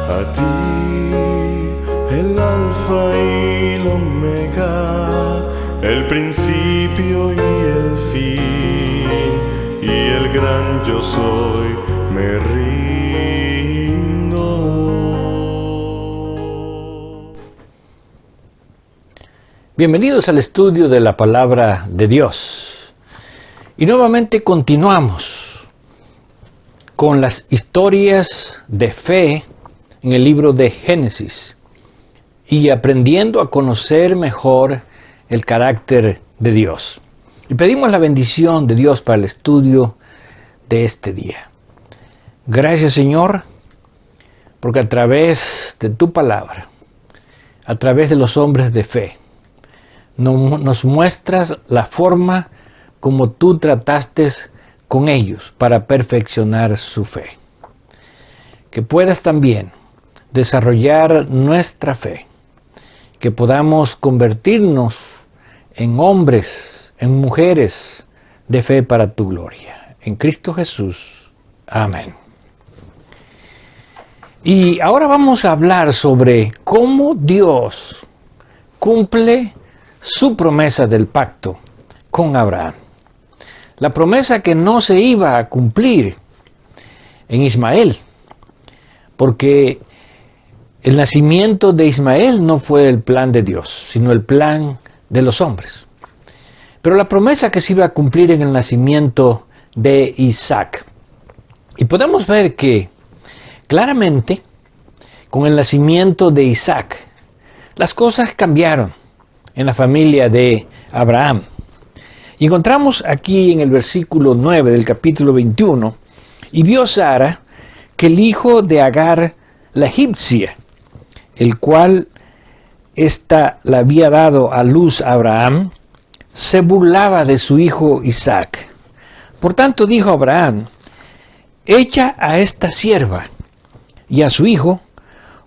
A ti, el alfa y el omega, el principio y el fin, y el gran yo soy, me rindo. Bienvenidos al estudio de la Palabra de Dios. Y nuevamente continuamos con las historias de fe en el libro de Génesis y aprendiendo a conocer mejor el carácter de Dios. Y pedimos la bendición de Dios para el estudio de este día. Gracias, Señor, porque a través de tu palabra, a través de los hombres de fe, nos muestras la forma como tú trataste con ellos para perfeccionar su fe. Que puedas también desarrollar nuestra fe, que podamos convertirnos en hombres, en mujeres de fe para tu gloria. En Cristo Jesús. Amén. Y ahora vamos a hablar sobre cómo Dios cumple su promesa del pacto con Abraham. La promesa que no se iba a cumplir en Ismael, porque el nacimiento de Ismael no fue el plan de Dios, sino el plan de los hombres. Pero la promesa que se iba a cumplir en el nacimiento de Isaac. Y podemos ver que claramente con el nacimiento de Isaac las cosas cambiaron en la familia de Abraham. Y encontramos aquí en el versículo 9 del capítulo 21, y vio Sara que el hijo de Agar, la egipcia, el cual ésta le había dado a luz a Abraham, se burlaba de su hijo Isaac. Por tanto dijo Abraham: echa a esta sierva y a su hijo,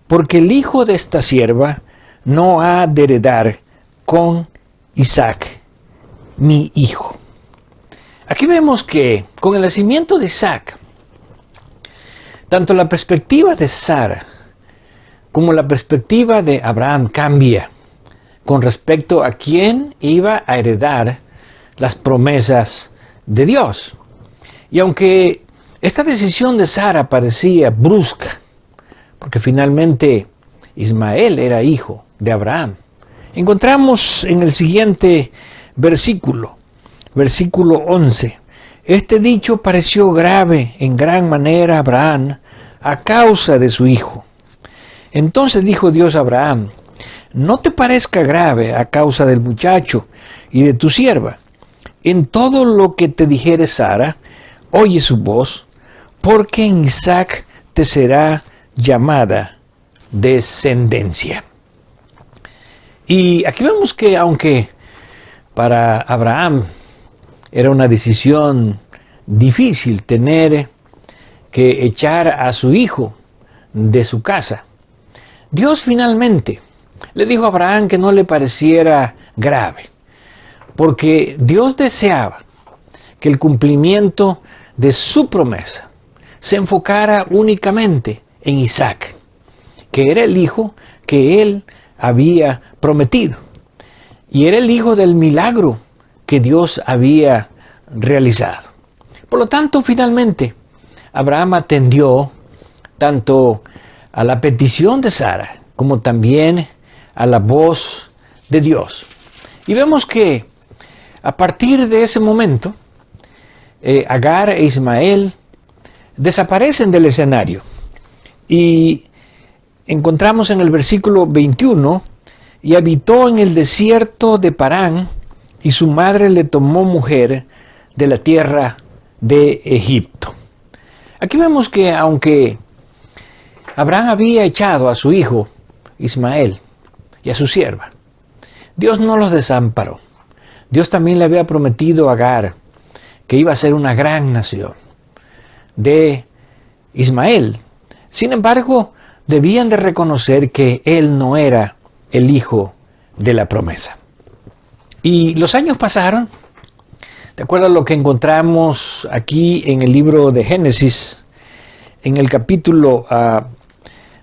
porque el hijo de esta sierva no ha de heredar con Isaac, mi hijo. Aquí vemos que con el nacimiento de Isaac, tanto la perspectiva de Sara como la perspectiva de Abraham cambia con respecto a quién iba a heredar las promesas de Dios. Y aunque esta decisión de Sara parecía brusca, porque finalmente Ismael era hijo de Abraham, encontramos en el siguiente versículo 11, este dicho pareció grave en gran manera a Abraham a causa de su hijo. Entonces dijo Dios a Abraham: no te parezca grave a causa del muchacho y de tu sierva. En todo lo que te dijere Sara, oye su voz, porque en Isaac te será llamada descendencia. Y aquí vemos que aunque para Abraham era una decisión difícil tener que echar a su hijo de su casa, Dios finalmente le dijo a Abraham que no le pareciera grave, porque Dios deseaba que el cumplimiento de su promesa se enfocara únicamente en Isaac, que era el hijo que él había prometido, y era el hijo del milagro que Dios había realizado. Por lo tanto, finalmente, Abraham atendió tanto a la petición de Sara como también a la voz de Dios. Y vemos que a partir de ese momento, Agar e Ismael desaparecen del escenario. Y encontramos en el versículo 21, y habitó en el desierto de Parán, y su madre le tomó mujer de la tierra de Egipto. Aquí vemos que aunque Abraham había echado a su hijo Ismael y a su sierva, Dios no los desamparó. Dios también le había prometido a Agar que iba a ser una gran nación de Ismael. Sin embargo, debían de reconocer que él no era el hijo de la promesa. Y los años pasaron. ¿Te acuerdas lo que encontramos aquí en el libro de Génesis? En el capítulo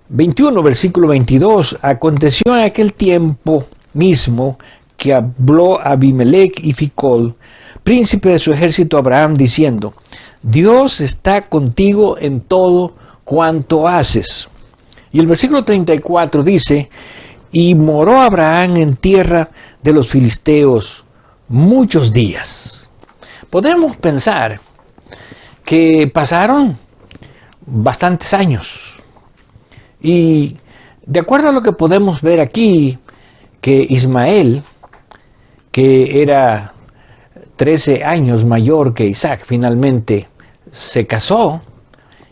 21, versículo 22, aconteció en aquel tiempo mismo que habló Abimelech y Ficol, príncipe de su ejército, a Abraham, diciendo: Dios está contigo en todo cuanto haces. Y el versículo 34 dice: y moró Abraham en tierra de los filisteos muchos días. Podemos pensar que pasaron bastantes años. Y de acuerdo a lo que podemos ver aquí, que Ismael, que era 13 años mayor que Isaac, finalmente se casó,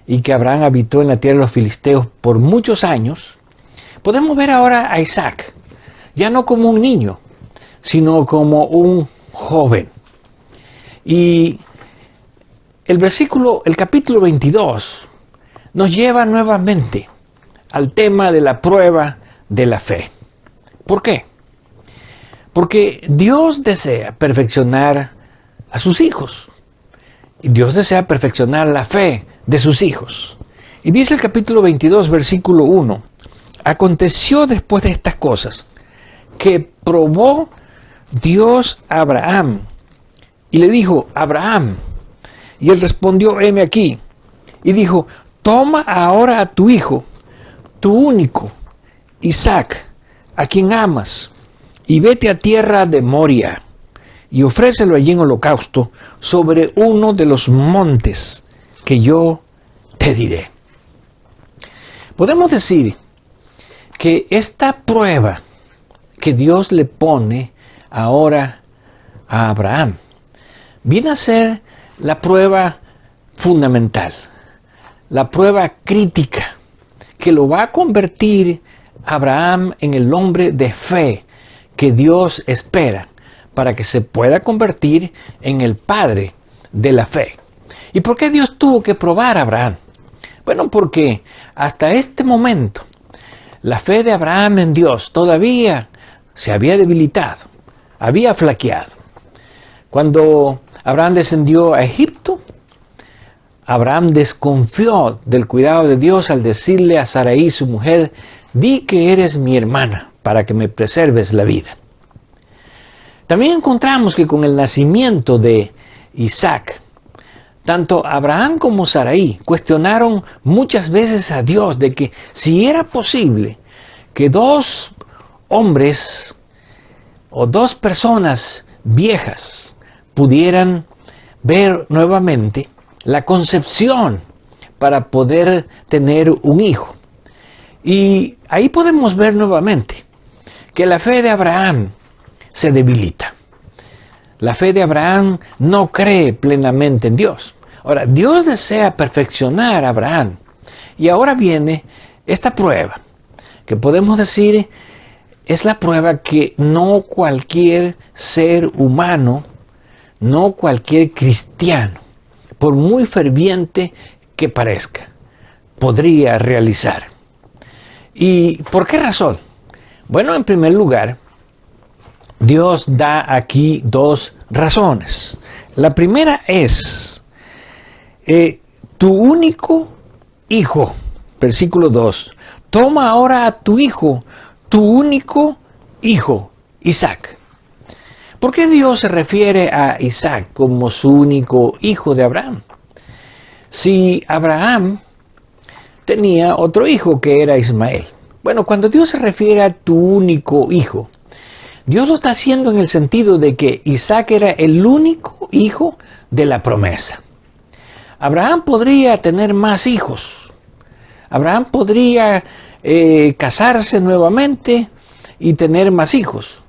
y que Abraham habitó en la tierra de los filisteos por muchos años, podemos ver ahora a Isaac, ya no como un niño, sino como un joven. Y el capítulo 22 nos lleva nuevamente al tema de la prueba de la fe. ¿Por qué? Porque Dios desea perfeccionar a sus hijos. Y Dios desea perfeccionar la fe de sus hijos. Y dice el capítulo 22, versículo 1, aconteció después de estas cosas que probó Dios a Abraham y le dijo: Abraham. Y él respondió: heme aquí. Y dijo: toma ahora a tu hijo, tu único, Isaac, a quien amas, y vete a tierra de Moria, y ofrécelo allí en holocausto sobre uno de los montes que yo te diré. Podemos decir que esta prueba que Dios le pone ahora a Abraham viene a ser la prueba fundamental, la prueba crítica que lo va a convertir a Abraham en el hombre de fe que Dios espera para que se pueda convertir en el padre de la fe. ¿Y por qué Dios tuvo que probar a Abraham? Bueno, porque hasta este momento la fe de Abraham en Dios todavía se había debilitado, había flaqueado. Cuando Abraham descendió a Egipto, Abraham desconfió del cuidado de Dios al decirle a Sarai, su mujer: di que eres mi hermana para que me preserves la vida. También encontramos que con el nacimiento de Isaac, tanto Abraham como Sarai cuestionaron muchas veces a Dios de que si era posible que dos hombres o dos personas viejas pudieran ver nuevamente la concepción para poder tener un hijo. Y ahí podemos ver nuevamente que la fe de Abraham se debilita. La fe de Abraham no cree plenamente en Dios. Ahora, Dios desea perfeccionar a Abraham. Y ahora viene esta prueba, que podemos decir es la prueba que no cualquier ser humano, no cualquier cristiano, por muy ferviente que parezca, podría realizar. ¿Y por qué razón? Bueno, en primer lugar, Dios da aquí dos razones. La primera es tu único hijo, versículo 2. Toma ahora a tu hijo, tu único hijo, Isaac. ¿Por qué Dios se refiere a Isaac como su único hijo de Abraham? Si Abraham tenía otro hijo que era Ismael. Bueno, cuando Dios se refiere a tu único hijo, Dios lo está haciendo en el sentido de que Isaac era el único hijo de la promesa. Abraham podría tener más hijos. Abraham podría casarse nuevamente y tener más hijos.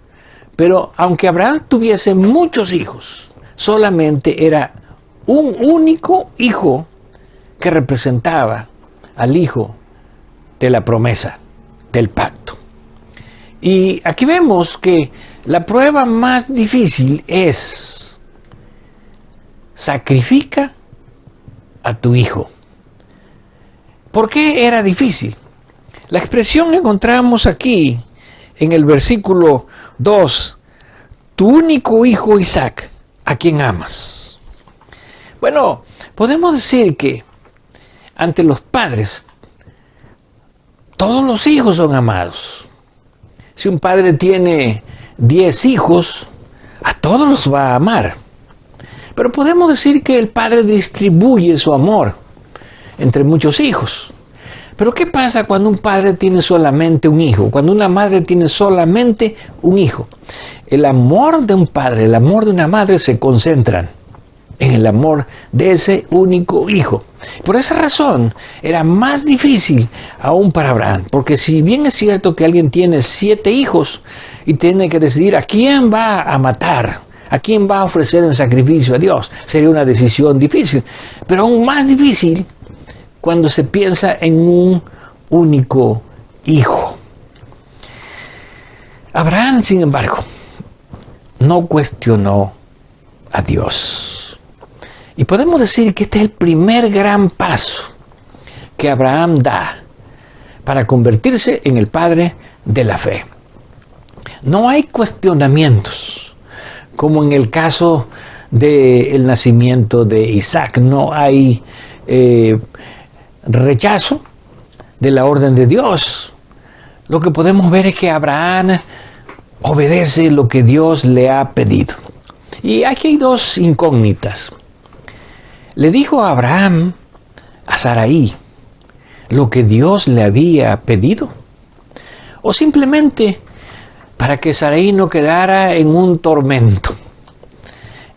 Pero aunque Abraham tuviese muchos hijos, solamente era un único hijo que representaba al hijo de la promesa, del pacto. Y aquí vemos que la prueba más difícil es: sacrifica a tu hijo. ¿Por qué era difícil? La expresión que encontramos aquí en el versículo 2, tu único hijo Isaac, a quien amas. Bueno, podemos decir que ante los padres todos los hijos son amados. Si un padre tiene 10 hijos, a todos los va a amar. Pero podemos decir que el padre distribuye su amor entre muchos hijos. Pero ¿qué pasa cuando un padre tiene solamente un hijo? Cuando una madre tiene solamente un hijo. El amor de un padre, el amor de una madre se concentran en el amor de ese único hijo. Por esa razón era más difícil aún para Abraham, porque si bien es cierto que alguien tiene 7 hijos y tiene que decidir a quién va a matar, a quién va a ofrecer en sacrificio a Dios, sería una decisión difícil, pero aún más difícil cuando se piensa en un único hijo. Abraham, sin embargo, no cuestionó a Dios. Y podemos decir que este es el primer gran paso que Abraham da para convertirse en el padre de la fe. No hay cuestionamientos, como en el caso del nacimiento de Isaac. No hay rechazo de la orden de Dios. Lo que podemos ver es que Abraham obedece lo que Dios le ha pedido. Y aquí hay 2 incógnitas. ¿Le dijo a Abraham, a Sarai, lo que Dios le había pedido? ¿O simplemente para que Sarai no quedara en un tormento?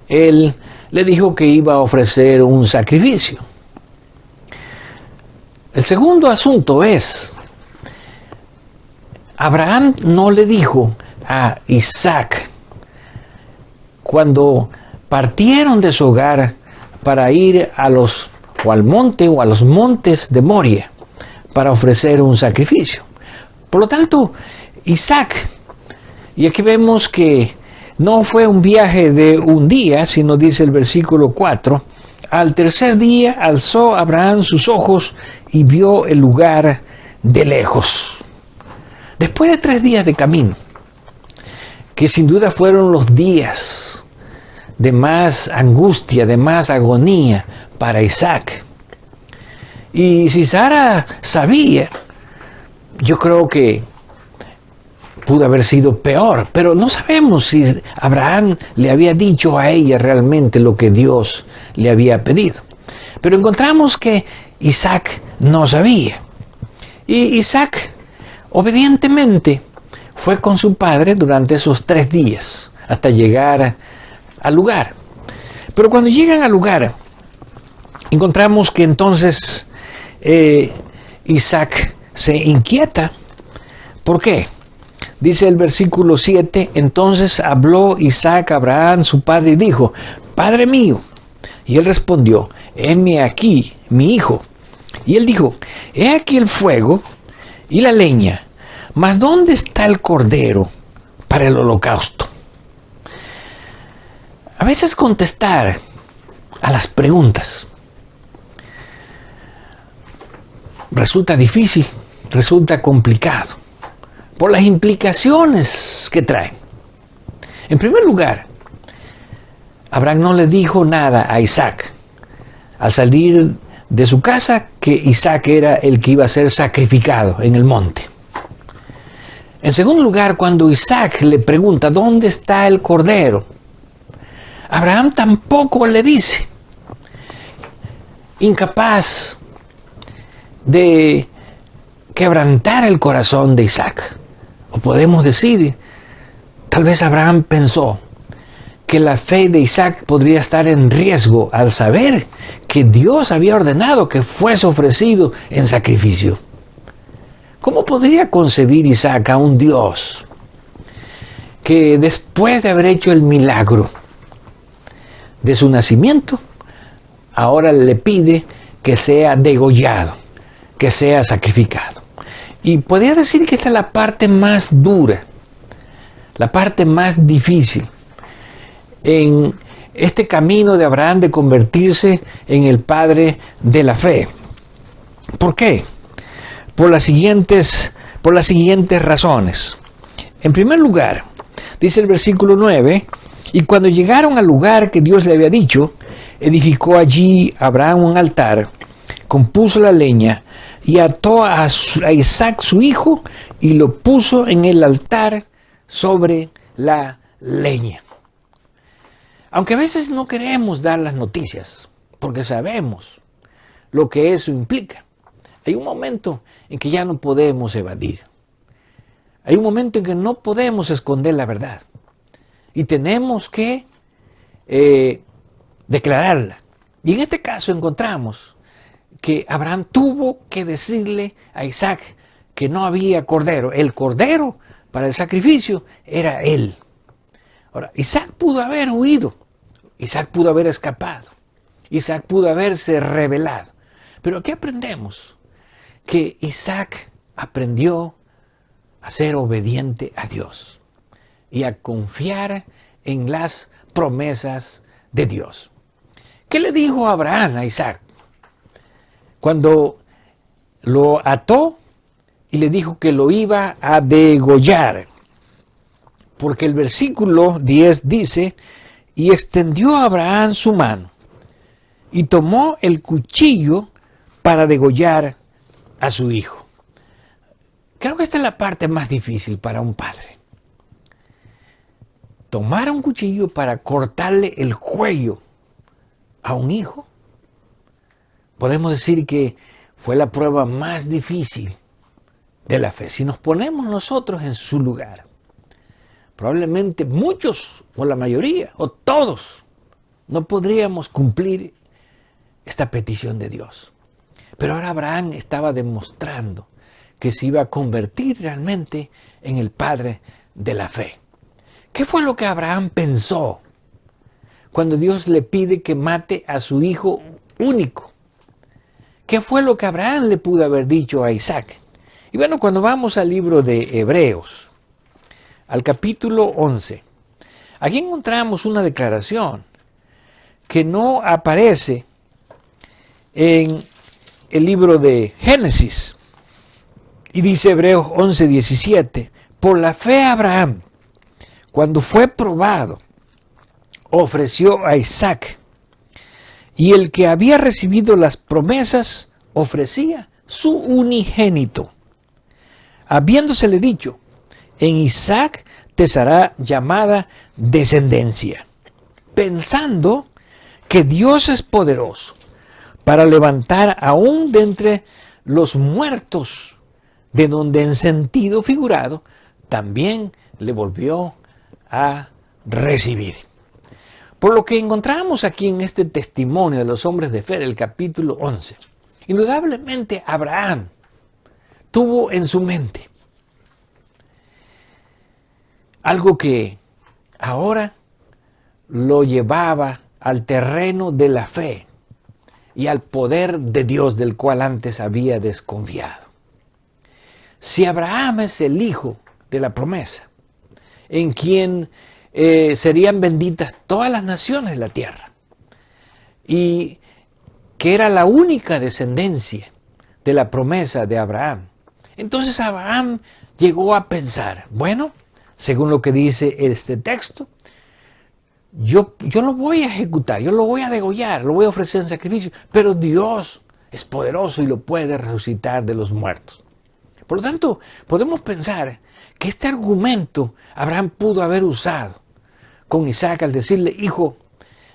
Él le dijo que iba a ofrecer un sacrificio. El segundo asunto es, Abraham no le dijo a Isaac, cuando partieron de su hogar para ir al monte o a los montes de Moria para ofrecer un sacrificio. Por lo tanto, Isaac, y aquí vemos que no fue un viaje de un día, sino dice el versículo 4, al tercer día alzó Abraham sus ojos y vio el lugar de lejos. Después de 3 días de camino, que sin duda fueron los días de más angustia, de más agonía para Isaac. Y si Sara sabía, yo creo que pudo haber sido peor, pero no sabemos si Abraham le había dicho a ella realmente lo que Dios le había pedido. Pero encontramos que Isaac no sabía. Y Isaac, obedientemente, fue con su padre durante esos 3 días, hasta llegar al lugar. Pero cuando llegan al lugar, encontramos que entonces Isaac se inquieta. ¿Por qué? Dice el versículo 7, entonces habló Isaac a Abraham, su padre, y dijo, Padre mío. Y él respondió, heme aquí, mi hijo. Y él dijo, he aquí el fuego y la leña, mas ¿dónde está el cordero para el holocausto? A veces contestar a las preguntas resulta difícil, resulta complicado, por las implicaciones que traen. En primer lugar, Abraham no le dijo nada a Isaac al salir de su casa que Isaac era el que iba a ser sacrificado en el monte. En segundo lugar, cuando Isaac le pregunta ¿dónde está el cordero?, Abraham tampoco le dice, incapaz de quebrantar el corazón de Isaac. O podemos decir, tal vez Abraham pensó que la fe de Isaac podría estar en riesgo al saber que Dios había ordenado que fuese ofrecido en sacrificio. ¿Cómo podría concebir Isaac a un Dios que después de haber hecho el milagro de su nacimiento, ahora le pide que sea degollado, que sea sacrificado? Y podría decir que esta es la parte más dura, la parte más difícil en este camino de Abraham de convertirse en el padre de la fe. ¿Por qué? Por las siguientes razones. En primer lugar, dice el versículo 9, y cuando llegaron al lugar que Dios le había dicho, edificó allí Abraham un altar, compuso la leña, y ató a Isaac su hijo y lo puso en el altar sobre la leña. Aunque a veces no queremos dar las noticias, porque sabemos lo que eso implica, hay un momento en que ya no podemos evadir. Hay un momento en que no podemos esconder la verdad. Y tenemos que declararla. Y en este caso encontramos que Abraham tuvo que decirle a Isaac que no había cordero. El cordero para el sacrificio era él. Ahora, Isaac pudo haber huido. Isaac pudo haber escapado. Isaac pudo haberse rebelado. Pero aquí aprendemos que Isaac aprendió a ser obediente a Dios y a confiar en las promesas de Dios. ¿Qué le dijo Abraham a Isaac cuando lo ató y le dijo que lo iba a degollar? Porque el versículo 10 dice: y extendió Abraham su mano y tomó el cuchillo para degollar a su hijo. Creo que esta es la parte más difícil para un padre. Tomar un cuchillo para cortarle el cuello a un hijo. Podemos decir que fue la prueba más difícil de la fe. Si nos ponemos nosotros en su lugar, probablemente muchos, o la mayoría, o todos, no podríamos cumplir esta petición de Dios. Pero ahora Abraham estaba demostrando que se iba a convertir realmente en el padre de la fe. ¿Qué fue lo que Abraham pensó cuando Dios le pide que mate a su hijo único? ¿Qué fue lo que Abraham le pudo haber dicho a Isaac? Y bueno, cuando vamos al libro de Hebreos, al capítulo 11, aquí encontramos una declaración que no aparece en el libro de Génesis. Y dice Hebreos 11:17, por la fe Abraham, cuando fue probado, ofreció a Isaac, y el que había recibido las promesas ofrecía su unigénito, habiéndosele dicho: en Isaac te será llamada descendencia, pensando que Dios es poderoso para levantar aún de entre los muertos, de donde en sentido figurado también le volvió a recibir. Por lo que encontramos aquí en este testimonio de los hombres de fe del capítulo 11, indudablemente Abraham tuvo en su mente algo que ahora lo llevaba al terreno de la fe y al poder de Dios del cual antes había desconfiado. Si Abraham es el hijo de la promesa, en quien serían benditas todas las naciones de la tierra, y que era la única descendencia de la promesa de Abraham, entonces Abraham llegó a pensar, bueno, según lo que dice este texto, yo lo voy a ejecutar, yo lo voy a degollar, lo voy a ofrecer en sacrificio, pero Dios es poderoso y lo puede resucitar de los muertos. Por lo tanto, podemos pensar que este argumento Abraham pudo haber usado con Isaac al decirle: hijo,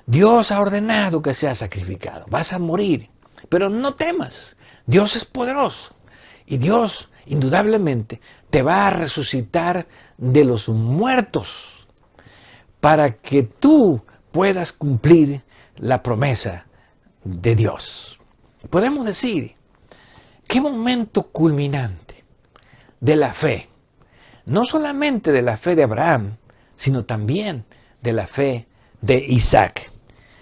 Dios ha ordenado que seas sacrificado, vas a morir, pero no temas, Dios es poderoso y Dios indudablemente te va a resucitar de los muertos para que tú puedas cumplir la promesa de Dios. Podemos decir, qué momento culminante de la fe, no solamente de la fe de Abraham, sino también de la fe de Isaac.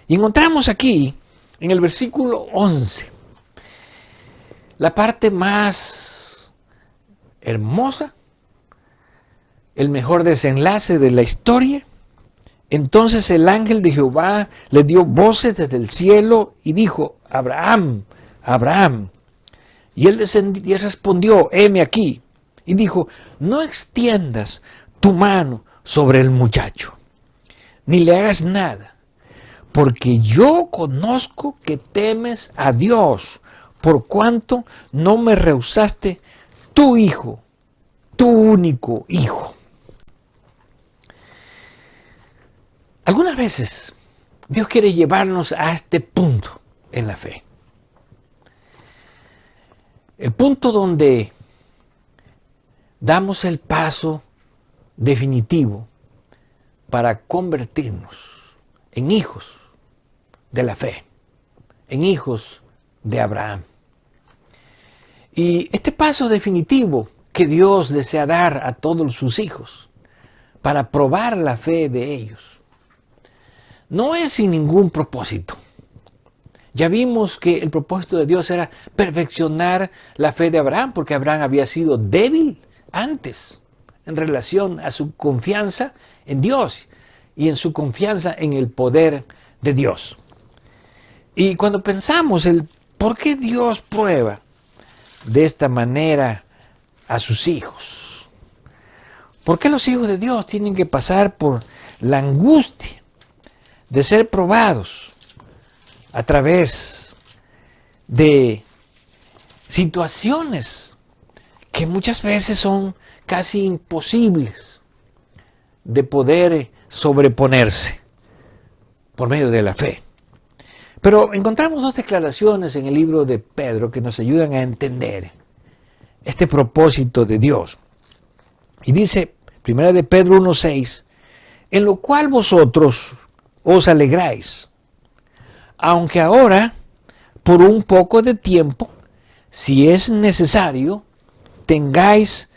Y encontramos aquí, en el versículo 11, la parte más hermosa, el mejor desenlace de la historia. Entonces el ángel de Jehová le dio voces desde el cielo y dijo: Abraham, Abraham. Y él respondió: heme aquí. Y dijo: no extiendas tu mano sobre el muchacho, ni le hagas nada, porque yo conozco que temes a Dios, por cuanto no me rehusaste tu hijo, tu único hijo. Algunas veces Dios quiere llevarnos a este punto en la fe. El punto donde damos el paso definitivo para convertirnos en hijos de la fe, en hijos de Abraham. Y este paso definitivo que Dios desea dar a todos sus hijos para probar la fe de ellos, no es sin ningún propósito. Ya vimos que el propósito de Dios era perfeccionar la fe de Abraham, porque Abraham había sido débil antes en relación a su confianza en Dios y en su confianza en el poder de Dios. Y cuando pensamos el por qué Dios prueba de esta manera a sus hijos, ¿por qué los hijos de Dios tienen que pasar por la angustia de ser probados a través de situaciones que muchas veces son casi imposibles de poder sobreponerse por medio de la fe? Pero encontramos dos declaraciones en el libro de Pedro que nos ayudan a entender este propósito de Dios. Y dice, 1 de Pedro 1:6, en lo cual vosotros os alegráis, aunque ahora, por un poco de tiempo, si es necesario, tengáis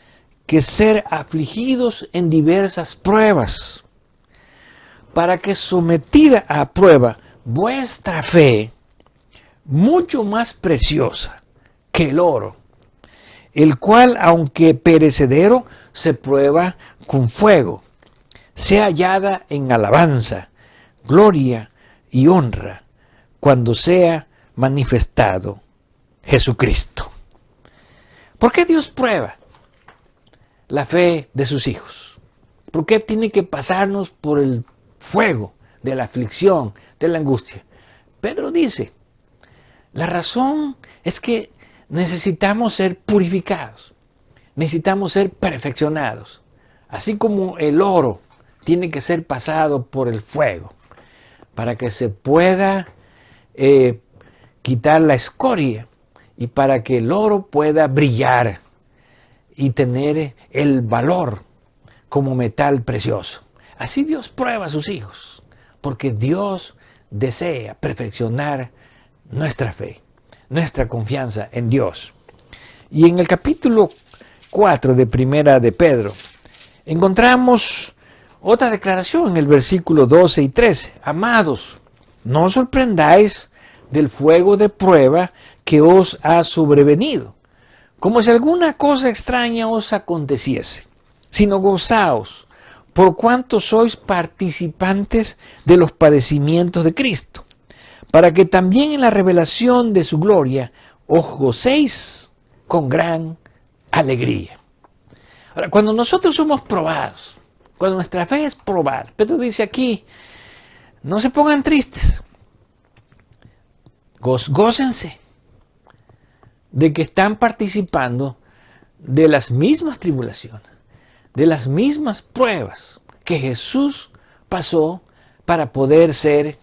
que ser afligidos en diversas pruebas, para que sometida a prueba vuestra fe, mucho más preciosa que el oro, el cual, aunque perecedero, se prueba con fuego, sea hallada en alabanza, gloria y honra, cuando sea manifestado Jesucristo. ¿Por qué Dios prueba la fe de sus hijos? ¿Por qué tiene que pasarnos por el fuego de la aflicción, de la angustia? Pedro dice, la razón es que necesitamos ser purificados, necesitamos ser perfeccionados, así como el oro tiene que ser pasado por el fuego para que se pueda quitar la escoria y para que el oro pueda brillar y tener el valor como metal precioso. Así Dios prueba a sus hijos, porque Dios desea perfeccionar nuestra fe, nuestra confianza en Dios. Y en el capítulo 4 de Primera de Pedro, encontramos otra declaración en el versículo 12 y 13. Amados, no os sorprendáis del fuego de prueba que os ha sobrevenido, como si alguna cosa extraña os aconteciese, sino gozaos, por cuanto sois participantes de los padecimientos de Cristo, para que también en la revelación de su gloria os gocéis con gran alegría. Ahora, cuando nosotros somos probados, cuando nuestra fe es probada, Pedro dice aquí, no se pongan tristes, gócense de que están participando de las mismas tribulaciones, de las mismas pruebas que Jesús pasó para poder ser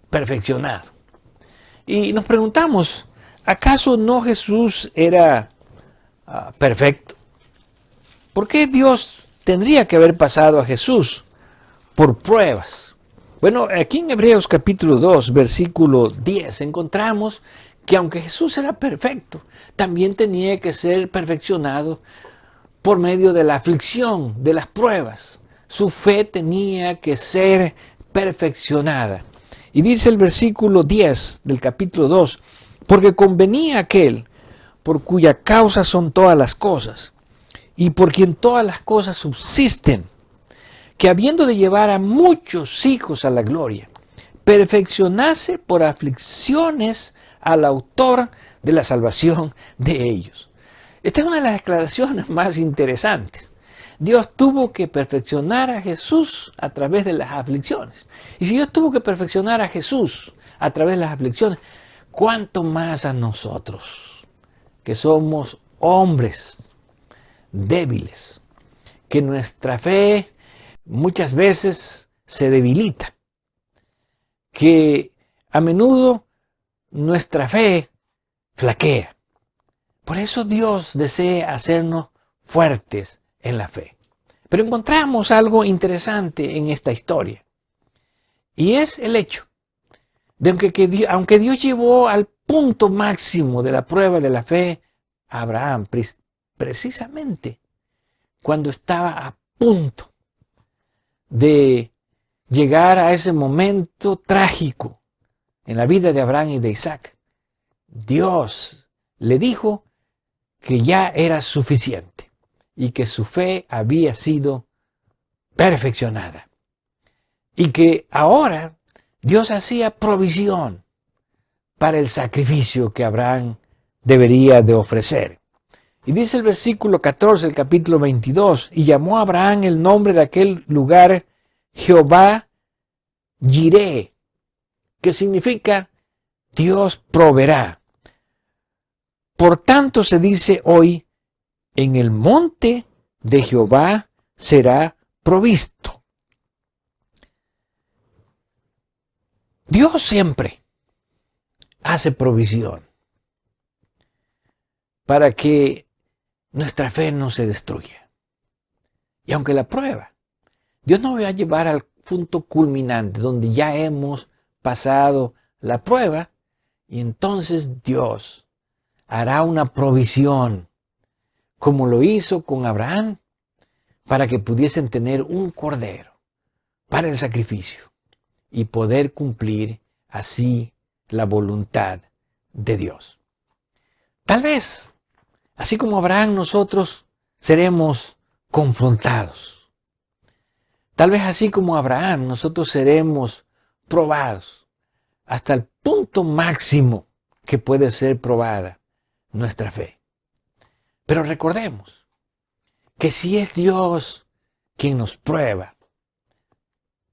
perfeccionado. Y nos preguntamos, ¿acaso no Jesús era perfecto? ¿Por qué Dios tendría que haber pasado a Jesús por pruebas? Bueno, aquí en Hebreos capítulo 2, versículo 10, encontramos que aunque Jesús era perfecto, también tenía que ser perfeccionado por medio de la aflicción, de las pruebas. Su fe tenía que ser perfeccionada. Y dice el versículo 10 del capítulo 2, porque convenía aquel por cuya causa son todas las cosas, y por quien todas las cosas subsisten, que habiendo de llevar a muchos hijos a la gloria, perfeccionase por aflicciones al autor de la salvación de ellos. Esta es una de las declaraciones más interesantes. Dios tuvo que perfeccionar a Jesús a través de las aflicciones. Y si Dios tuvo que perfeccionar a Jesús a través de las aflicciones, ¿cuánto más a nosotros, que somos hombres débiles, que nuestra fe muchas veces se debilita, que a menudo nuestra fe flaquea? Por eso Dios desea hacernos fuertes en la fe. Pero encontramos algo interesante en esta historia, y es el hecho de que aunque Dios llevó al punto máximo de la prueba de la fe a Abraham, precisamente cuando estaba a punto de llegar a ese momento trágico en la vida de Abraham y de Isaac, Dios le dijo que ya era suficiente y que su fe había sido perfeccionada y que ahora Dios hacía provisión para el sacrificio que Abraham debería de ofrecer. Y dice el versículo 14 del capítulo 22, y llamó a Abraham el nombre de aquel lugar Jehová Jireh, que significa Dios proveerá. Por tanto se dice hoy, en el monte de Jehová será provisto. Dios siempre hace provisión para que nuestra fe no se destruya. Y aunque la prueba, Dios nos va a llevar al punto culminante donde ya hemos pasado la prueba, y entonces Dios hará una provisión, como lo hizo con Abraham, para que pudiesen tener un cordero para el sacrificio y poder cumplir así la voluntad de Dios. Tal vez, así como Abraham, nosotros seremos confrontados. Tal vez así como Abraham, nosotros seremos probados hasta el punto máximo que puede ser probada nuestra fe. Pero recordemos que si es Dios quien nos prueba,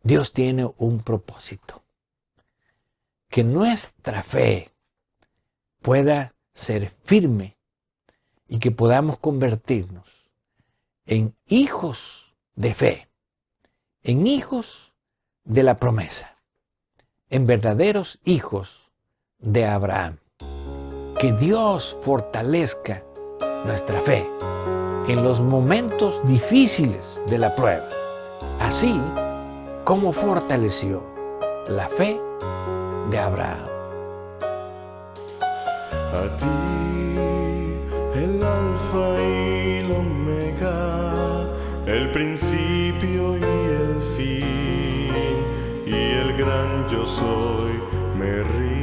Dios tiene un propósito. Que nuestra fe pueda ser firme y que podamos convertirnos en hijos de fe, en hijos de la promesa, en verdaderos hijos de Abraham. Que Dios fortalezca nuestra fe en los momentos difíciles de la prueba, así como fortaleció la fe de Abraham. A ti, el alfa y el omega, el principio y el fin, y el gran yo soy, me río.